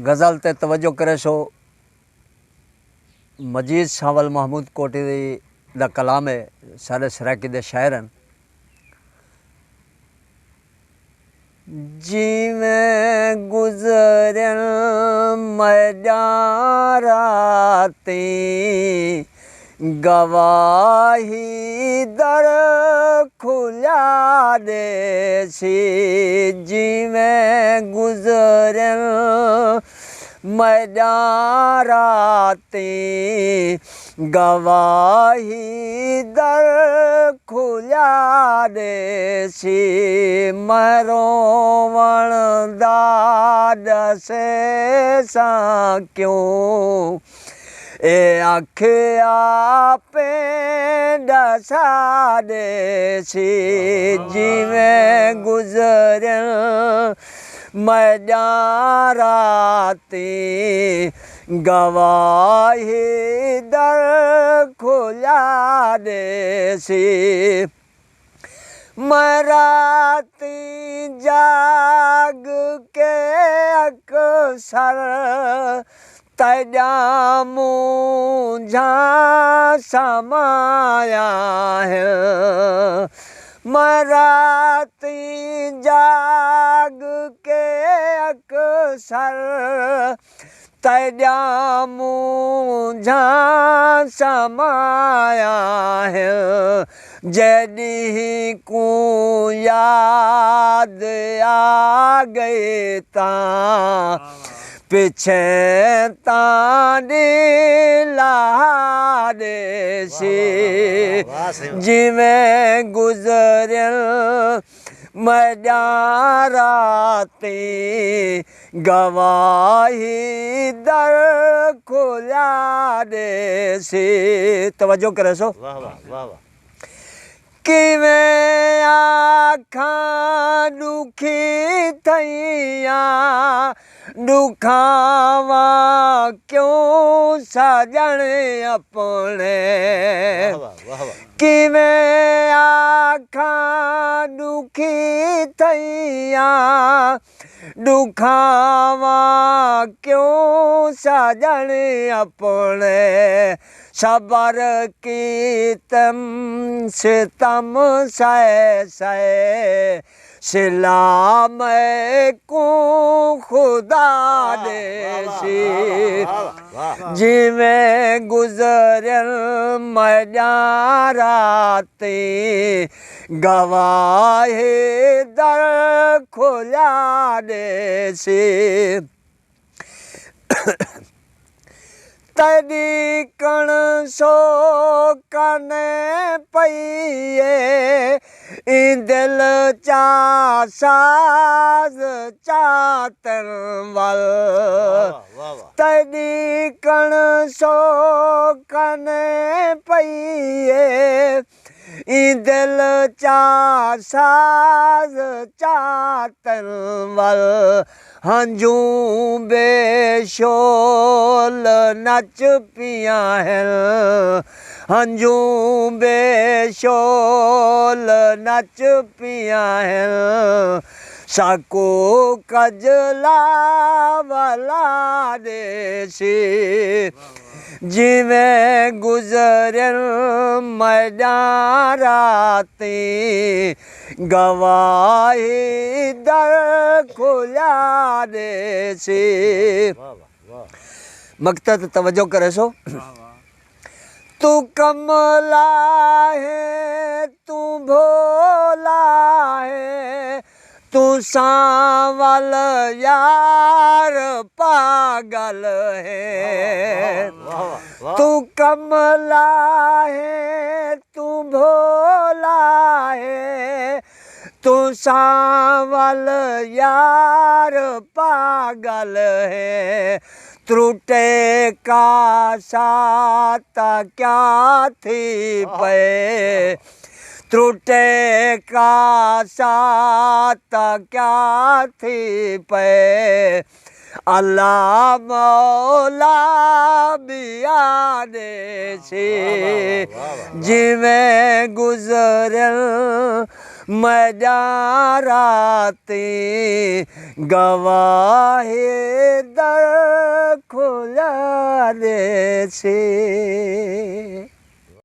गज़ल ते तवज्जो करे सो मजीद शावल महमूद कोटी दा कलाम है। सारे सराकी दे शायर हैं। जिवें गुज़रन मैदां रातीं गवाही दर खुल्या देसी। जिवें गुज़रन मैदां रातीं गवाही दर खुल्या देसी। मरोवण दा दसे सां क्यों ए आखिया पे दसा देसी। जिवें गुज़रन मैदां रातीं गवाही दर खुल्या देसी। मैं रातीं जाग के अक्सर तेजा मुझा समाया है। मैं रातीं जाग के अक्सर तेजा मुझा समाया है। जदी को याद आ गई ता पिछे ताने ला देसी। जिवें गुज़रन मैदां रातीं गवाही दर खुल्या देसी। तवज्जो करे सो। वाह वाह वाह वाह। किवें आखां दुखी थैया दुखावा क्यों साजन अपने। किवें आखां दुखी थैया दुखावा क्यों साजन अपने। सबर की तम सितम सह सह सिला मैं को खुदा देसी। जिवें गुज़रन मैदां रातीं गवाही दर खुल्या देसी। तदी कण सो कने पईए दिल चा साज चातन वल। तदी कण सो कने पईए दिल चा साज चातन वल। हंजू बेशोल नच पिया है। हंजू बेशोल नच पिया है। साको कजला वाला देसी। जिवें गुज़रन मैदां रातीं गवाही दर खुल्या देसी। मकसद तवज्जो करे सो। तू कमला है तू भोला है तू सांवल यार पागल है। तू कमला है तू भोला है तू सांवल यार पागल है। त्रुटे का साथ क्या थी पे त्रुटे का साथ क्या थी पे। अल्लाह मौला बिया देसी। जिवें गुज़रन मैं जा राती गवाही दर खुला दे से।